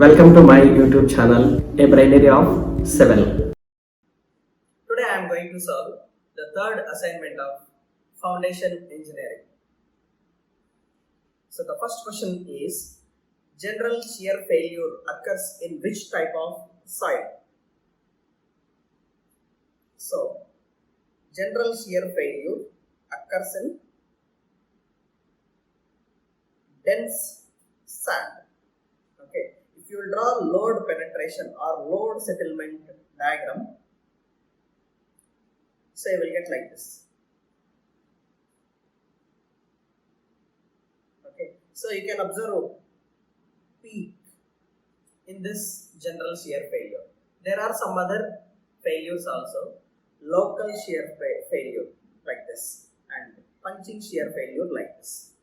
Welcome to my YouTube channel, A Brainery of Civil. Today I am going to solve the third assignment of Foundation Engineering. So the first question is, general shear failure occurs in which type of soil? So general shear failure occurs in dense sand. Okay, if you will draw load penetration or load settlement diagram, so you will get like this. Okay, so you can observe peak in this general shear failure. There are some other failures also, local shear failure like this and punching shear failure like this.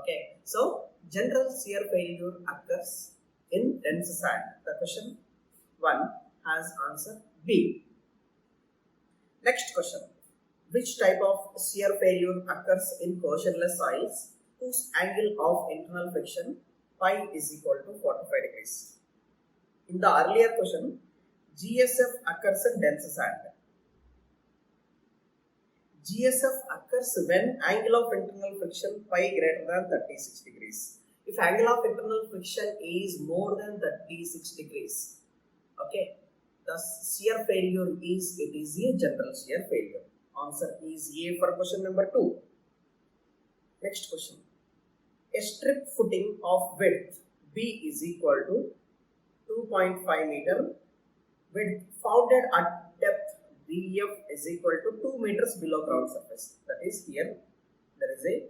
Okay, so general shear failure occurs in dense sand. The question 1 has answer B. Next question, which type of shear failure occurs in cohesionless soils whose angle of internal friction phi is equal to 45 degrees? In the earlier question, GSF occurs in dense sand. GSF occurs when angle of internal friction phi greater than 36 degrees. If angle of internal friction is more than 36 degrees, okay, the shear failure is a general shear failure. Answer is A for question number 2. Next question. A strip footing of width B is equal to 2.5 meter, width founded at depth DF is equal to 2 meters below ground surface. That is, here there is a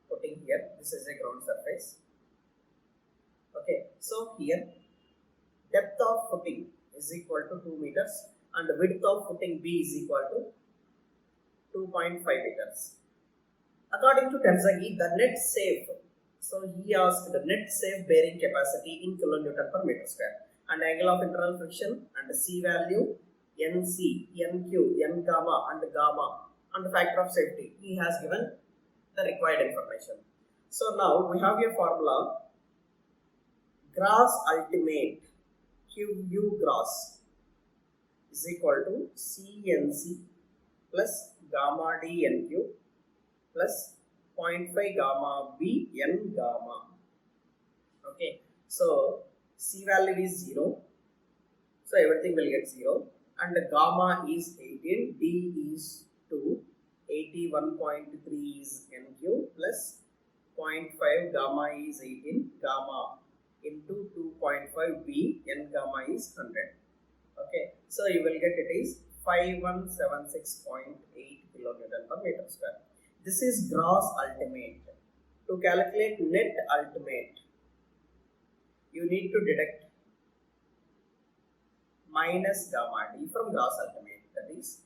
footing here. This is a ground surface. Okay, so here depth of footing is equal to 2 meters and the width of footing B is equal to 2.5 meters. According to Terzaghi, the net safe, so he asked the net safe bearing capacity in kilonewton per meter square and angle of internal friction and C value, NC, NQ, N gamma and the factor of safety. He has given the required information. So now we have a formula, gross ultimate QU gross is equal to CNC plus gamma D NQ plus 0.5 gamma B N gamma. Okay, so C value is 0, so everything will get 0, and the gamma is 18, D is 2, 81.3 is NQ plus 0.5 gamma is 18, gamma into 2.5 B N gamma is 100. Okay, so you will get it is 5176.8 kilonewton per meter square. This is gross ultimate. To calculate net ultimate, you need to deduct minus gamma D from gross ultimate. That is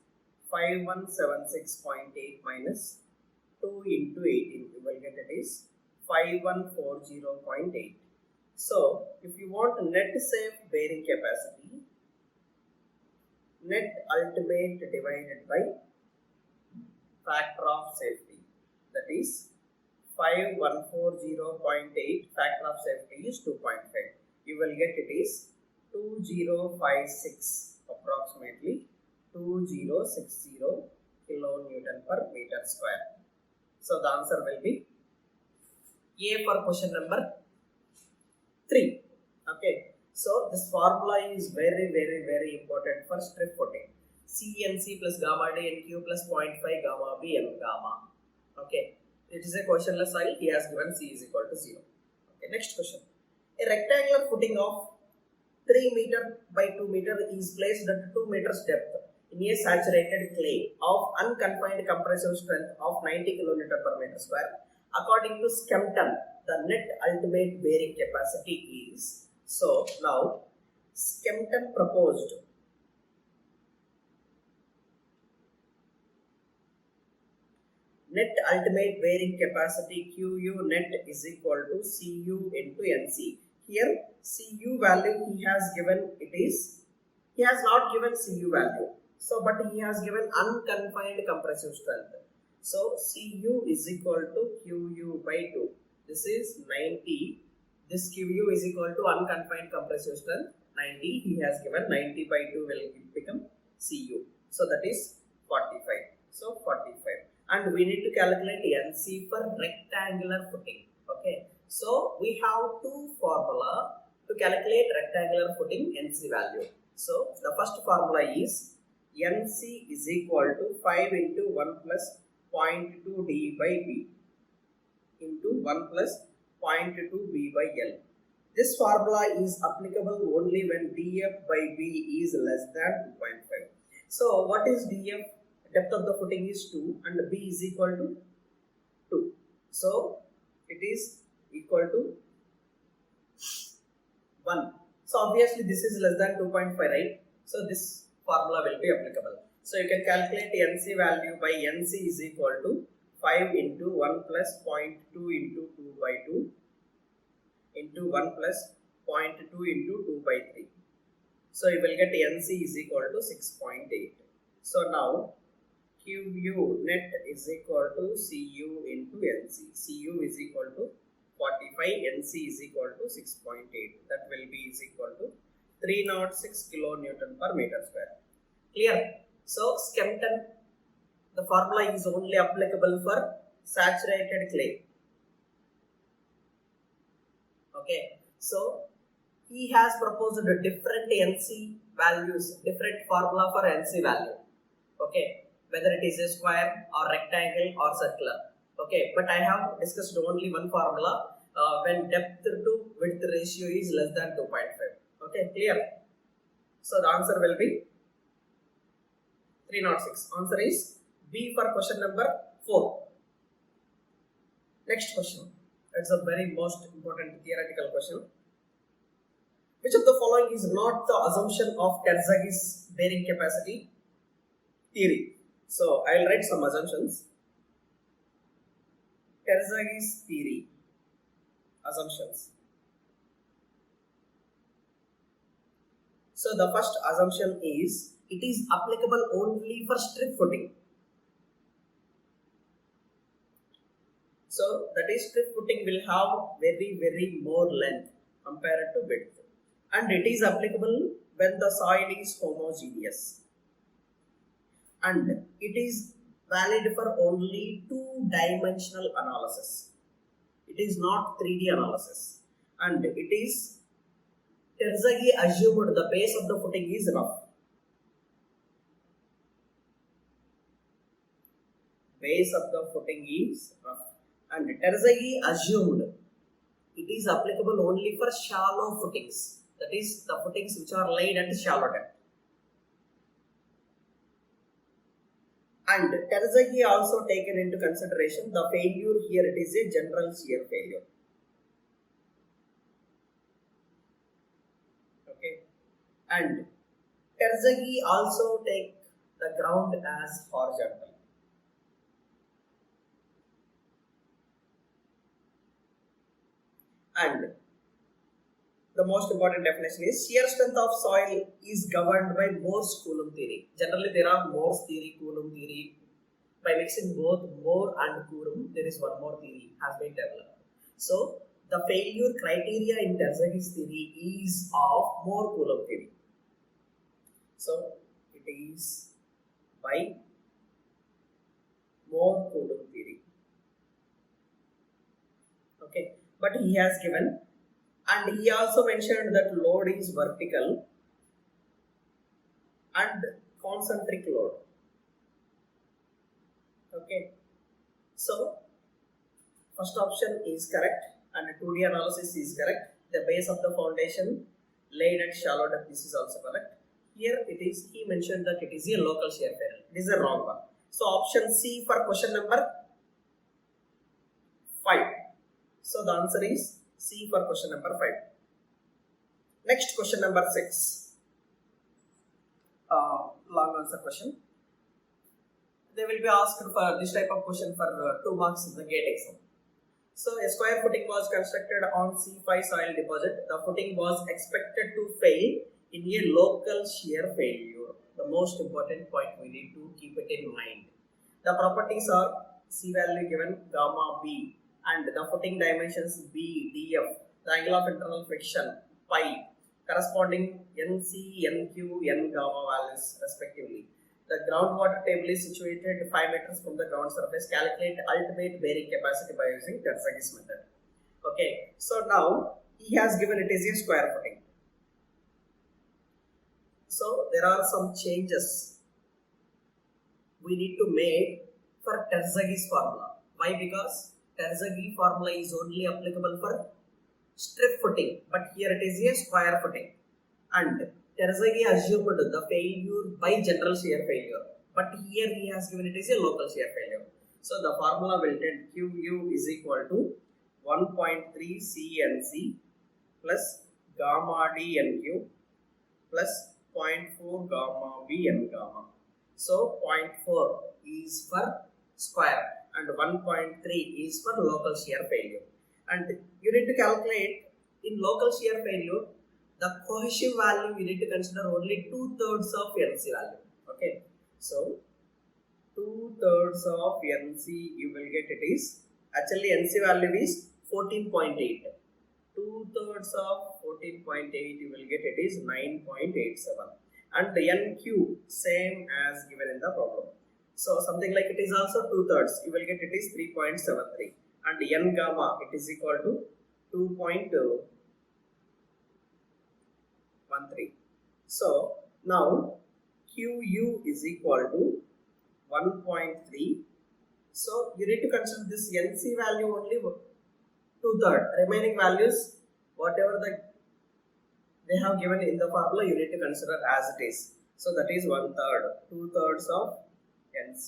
5176.8 minus 2 into 18. You will get it is 5140.8. So if you want net safe bearing capacity, net ultimate divided by factor of safety, that is 5140.8, factor of safety is 2.5. You will get it is 2056, approximately 2060 kilonewton per meter square. So the answer will be A for question number 3. Okay, so this formula is very important for strip footing. CNC plus gamma D NQ plus 0.5 gamma B N gamma. Okay, it is a questionless soil. He has given C is equal to 0. Okay, next question. A rectangular footing of 3 meter by 2 meter is placed at 2 meters depth in a saturated clay of unconfined compressive strength of 90 kilonewton per meter square. According to Skempton, the net ultimate bearing capacity is, so now Skempton proposed net ultimate bearing capacity QU net is equal to CU into NC. Here CU value he has given, it is, he has not given CU value, so but he has given unconfined compressive strength. So Cu is equal to Qu by 2. This is 90 This QU is equal to unconfined compressive strength 90. He has given 90 by 2 will become CU. So that is 45. So 45. And we need to calculate NC for rectangular footing. Okay. So we have two formula to calculate rectangular footing NC value. So the first formula is NC is equal to 5 into 1 plus 0.2 d by b into 1 plus 0.2 b by L. This formula is applicable only when df by b is less than 2.5. So what is df? Depth of the footing is 2 and b is equal to 2. So it is equal to 1. So obviously this is less than 2.5, right? So this formula will be applicable. So you can calculate NC value by NC is equal to 5 into 1 plus 0.2 into 2 by 2 into 1 plus 0.2 into 2 by 3. So you will get NC is equal to 6.8. So now QU net is equal to CU into NC. CU is equal to 45, NC is equal to 6.8. That will be is equal to 306 kilonewton per meter square. Clear? So Skempton, the formula is only applicable for saturated clay. Okay. So he has proposed different NC values, different formula for NC value. Okay. Whether it is a square or rectangle or circular. Okay, but I have discussed only one formula when depth to width ratio is less than 2.5. Okay, clear? So the answer will be 306. Answer is B for question number 4. Next question. It's a very most important theoretical question. Which of the following is not the assumption of Terzaghi's bearing capacity theory? So I will write some assumptions. Terzaghi's theory assumptions. So the first assumption is it is applicable only for strip footing. So that is strip footing will have very more length compared to width, and it is applicable when the soil is homogeneous, and it is valid for only 2-dimensional analysis. It is not 3D analysis, and it is Terzaghi assumed the base of the footing is rough. Base of the footing is rough, and Terzaghi assumed it is applicable only for shallow footings, that is the footings which are laid at shallow depth. And Terzaghi also taken into consideration the failure here, it is a general shear failure. Okay. And Terzaghi also take the ground as horizontal. And the most important definition is shear strength of soil is governed by Morse-Coulomb theory. Generally, there are Morse theory, Coulomb theory. By mixing both Moore and Coulomb, there is one more theory has been developed. So, the failure criteria in Terzaghi's theory is of Moore-Coulomb theory. So, it is by Moore-Coulomb theory. Okay, but he has given. And he also mentioned that load is vertical and concentric load. Okay. So, first option is correct and 2D analysis is correct. The base of the foundation laid at shallow depth, this is also correct. Here it is, he mentioned that it is a local shear failure. It is a wrong one. So, option C for question number 5. So, the answer is C for question number 5. Next question number 6. Long answer question. They will be asked for this type of question for 2 marks in the GATE exam. So a square footing was constructed on C5 soil deposit. The footing was expected to fail in a local shear failure. The most important point we need to keep it in mind. The properties are C value given gamma B and the footing dimensions B, DF the angle of internal friction pi corresponding NC, NQ, N gamma values respectively. The groundwater table is situated 5 meters from the ground surface. Calculate ultimate bearing capacity by using Terzaghi's method. Okay, so now he has given it as a square footing. So there are some changes we need to make for Terzaghi's formula. Why? Because Terzaghi formula is only applicable for strip footing, but here it is a square footing. And Terzaghi assumed the failure by general shear failure, but here he has given it as a local shear failure. So the formula will tell QU is equal to 1.3 CNC plus gamma D NQ plus 0.4 gamma B N gamma. So 0.4 is for square and 1.3 is for local shear failure. And you need to calculate in local shear failure the cohesive value. You need to consider only 2/3 of NC value. Okay, so 2/3 of NC you will get it is actually NC value is 14.8. 2/3 of 14.8 you will get it is 9.87, and the NQ same as given in the problem. So something like it is also 2/3, you will get it is 3.73, and N gamma it is equal to 2.13. So now QU is equal to 1.3. So you need to consider this NC value only 2/3. Remaining values whatever they have given in the formula you need to consider as it is. So that is 1/3, 2/3 of NC.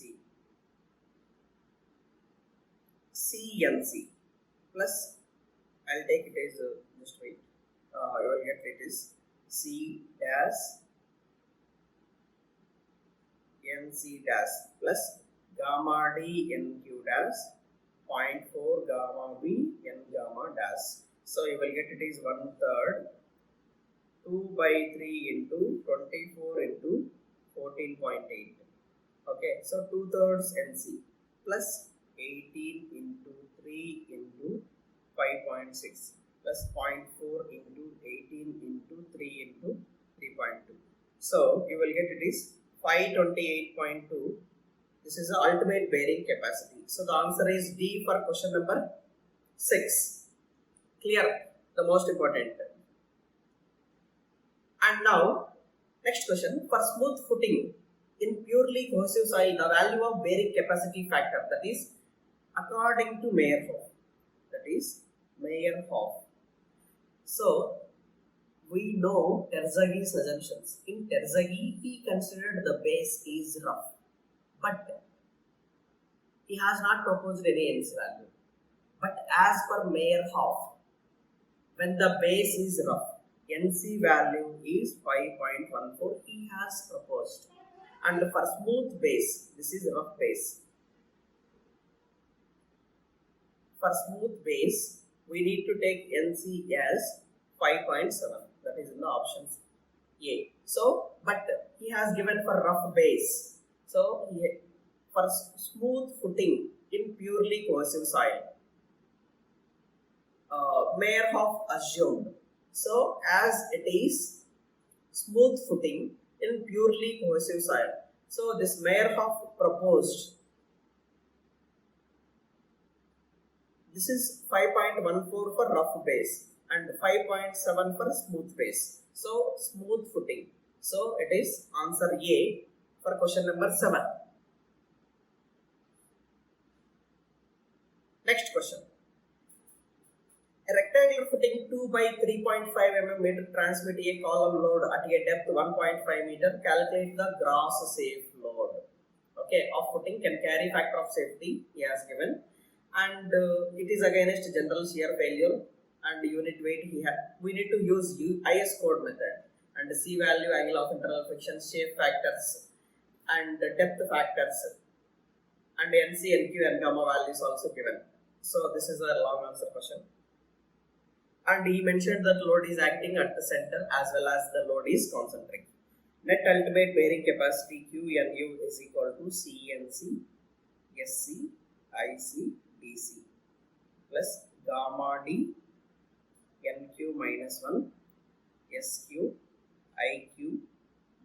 CNC plus, I'll take it as just wait. You will get it is C dash NC dash plus gamma D NQ dash 0.4 gamma B N gamma dash. So you will get it is 1/3 2/3 into 24 into 14.8. Okay, so 2/3 NC plus 18 into 3 into 5.6 plus 0.4 into 18 into 3 into 3.2. So you will get it is 528.2. This is the ultimate bearing capacity. So the answer is D for question number 6. Clear? The most important. And now next question, for smooth footing in purely cohesive soil, the value of bearing capacity factor, that is according to Meyerhof. So we know Terzaghi's assumptions. In Terzaghi, he considered the base is rough, but he has not proposed any NC value. But as per Meyerhof, when the base is rough, NC value is 5.14 he has proposed. And for smooth base, this is rough base. For smooth base, we need to take NC as 5.7. That is in the options A. So, but he has given for rough base. So, for smooth footing in purely cohesive soil, Meyerhof assumed. So, as it is smooth footing in purely cohesive soil, so this Meyerhof proposed, this is 5.14 for rough base and 5.7 for smooth base. So, smooth footing. So, it is answer A for question number 7. Next question. A rectangular footing 2/3.5 mm transmit a column load at a depth 1.5 meter. Calculate the gross safe load. Okay, of footing can carry factor of safety he has given, and it is against general shear failure and unit weight. We need to use IS code method, and C value, angle of internal friction, shape factors, and depth factors, and NC, NQ, and gamma values also given. So this is a long answer question. And he mentioned that load is acting at the center as well as the load is concentric. Net ultimate bearing capacity QNU is equal to CNC, SC, IC, DC plus gamma D NQ minus 1 SQ IQ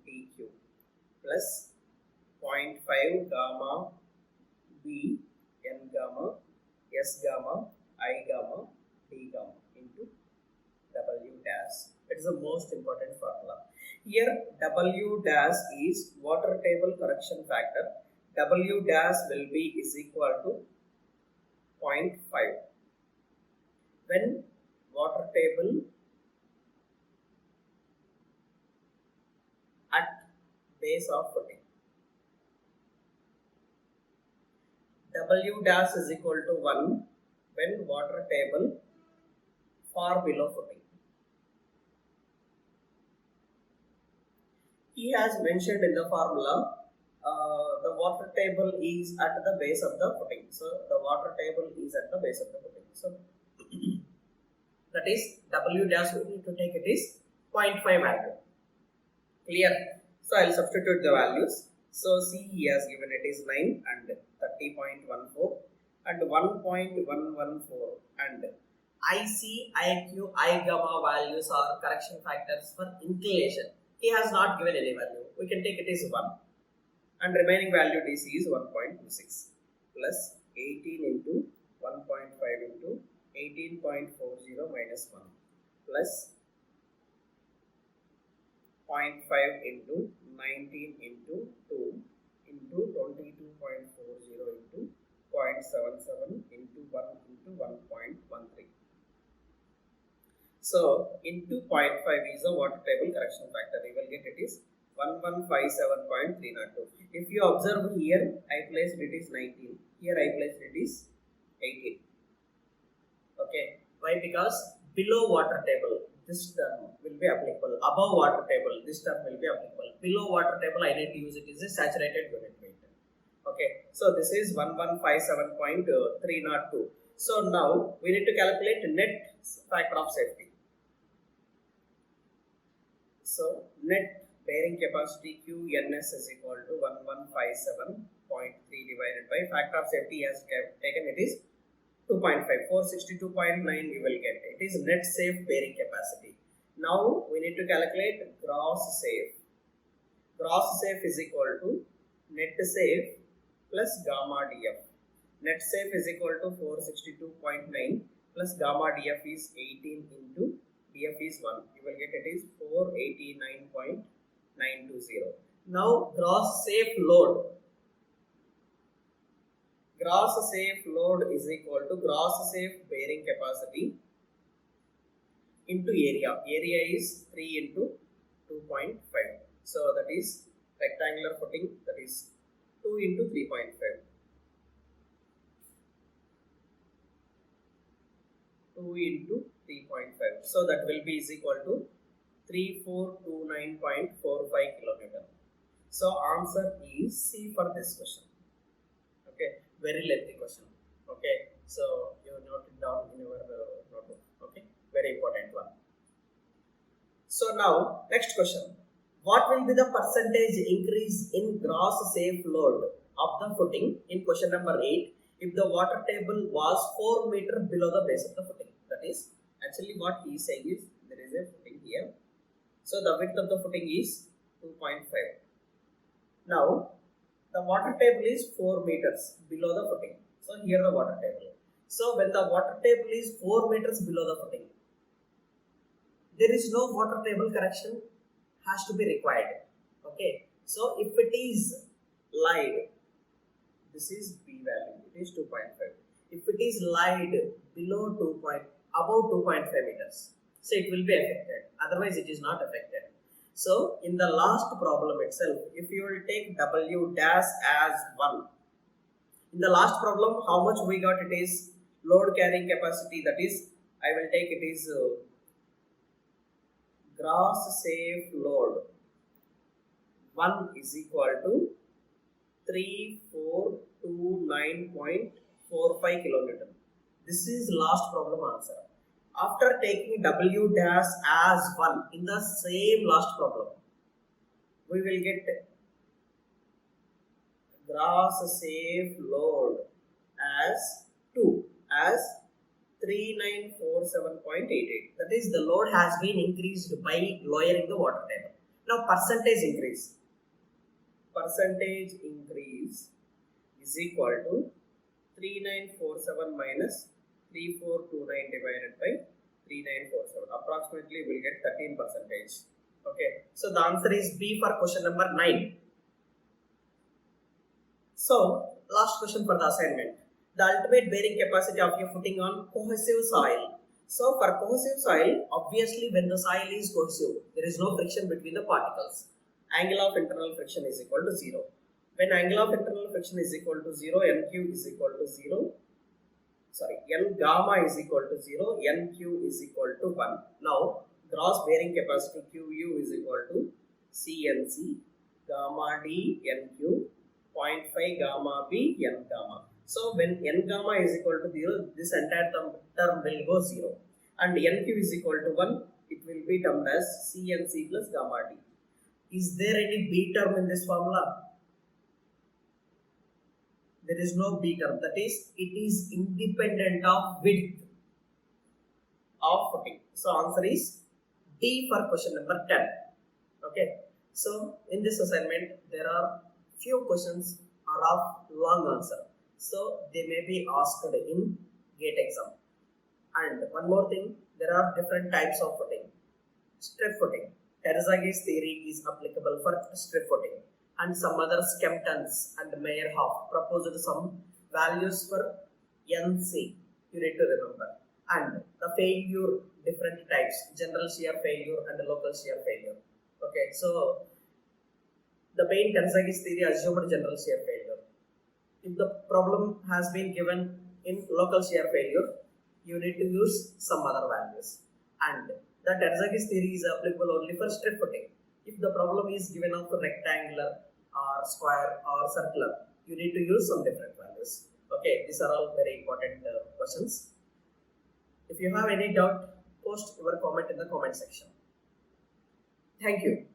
DQ plus 0.5 gamma B N gamma S gamma I gamma D gamma into W dash. It is the most important formula. Here W dash is water table correction factor. W dash will be is equal to 0.5 when water table at base of footing. W dash is equal to 1 when water table far below footing. He has mentioned in the formula the water table is at the base of the footing. So the water table is at the base of the footing. So that is W dash we need to take it is 0.5 value. Clear? So I will substitute the values. So C he has given it is 9 and 30.14 and 1.114 and IC, IQ, I gamma values are correction factors for inclination. He has not given any value. We can take it as 1 and remaining value DC is 1.26 plus 18 into 1.5 into 18.40 minus 1 plus 0.5 into 19 into 2 into 22.40 into 0.77 into 1 into 1.13. So into 0.5 is a water table correction factor. We will get it is 1157.302. If you observe here, I placed it is 19. Here I placed it is 18. Okay. Why? Because below water table, this term will be applicable. Above water table, this term will be applicable. Below water table, I need to use it as a saturated unit weight. Okay. So this is 1157.302. So now we need to calculate net factor of safety. So net bearing capacity QNS is equal to 1157.3 divided by factor of safety as taken it is 2.5, 462.9 you will get. It is net safe bearing capacity. Now we need to calculate gross safe. Gross safe is equal to net safe plus gamma DF. Net safe is equal to 462.9 plus gamma DF is 18 into DF is 1. You will get it is 489.920. Now gross safe load. Gross safe load is equal to gross safe bearing capacity into area. Area is 3 into 2.5. So that is rectangular footing, that is 2 into 3.5. 2 into 3.5. So that will be is equal to 3429.45 kilometer. So answer is C for this question. Okay, very lengthy question. Okay, so you note it down in your notebook. Okay, very important one. So now next question. What will be the percentage increase in gross safe load of the footing in question number 8 if the water table was 4 meter below the base of the footing? That is actually what he is saying is there is a footing here. So the width of the footing is 2.5. Now the water table is 4 meters below the footing. So here the water table. So when the water table is 4 meters below the footing, there is no water table correction has to be required. Okay. So if it is lied, this is B value. It is 2.5. If it is lied below above 2.5 meters, so it will be affected. Otherwise, it is not affected. So in the last problem itself, if you will take W dash as 1, in the last problem, how much we got? It is load carrying capacity. That is, I will take it is gross safe load 1 is equal to 3429.45 kilonewton. This is last problem answer. After taking W dash as 1 in the same last problem, we will get gross safe load as 2 as 3947.88. That is, the load has been increased by lowering the water table. Now percentage increase. Percentage increase is equal to 3947 minus 3429 divided by 3947. Approximately we will get 13%. Okay. So the answer is B for question number 9. So last question for the assignment. The ultimate bearing capacity of your footing on cohesive soil. So for cohesive soil, obviously when the soil is cohesive, there is no friction between the particles. Angle of internal friction is equal to 0. When angle of internal friction is equal to 0, NQ is equal to 0. Sorry, N gamma is equal to 0, NQ is equal to 1. Now, gross bearing capacity QU is equal to CNC gamma D NQ 0.5 gamma B N gamma. So, when N gamma is equal to 0, this entire term will go 0. And NQ is equal to 1, it will be termed as CNC plus gamma D. Is there any B term in this formula? There is no B term. That is, it is independent of width of footing. So answer is D for question number 10. Okay. So in this assignment, there are few questions are of long answer. So they may be asked in GATE exam. And one more thing, there are different types of footing. Strip footing. Terzaghi's theory is applicable for strip footing. And some other Skemptons and Meyerhoff proposed some values for NC. You need to remember. And the failure, different types, general shear failure and local shear failure. Okay, so the main Terzaghi's theory assumed general shear failure. If the problem has been given in local shear failure, you need to use some other values. And the Terzaghi's theory is applicable only for strip footing. If the problem is given of rectangular or square or circular, you need to use some different values. Okay, these are all very important questions. If you have any doubt, post your comment in the comment section. Thank you.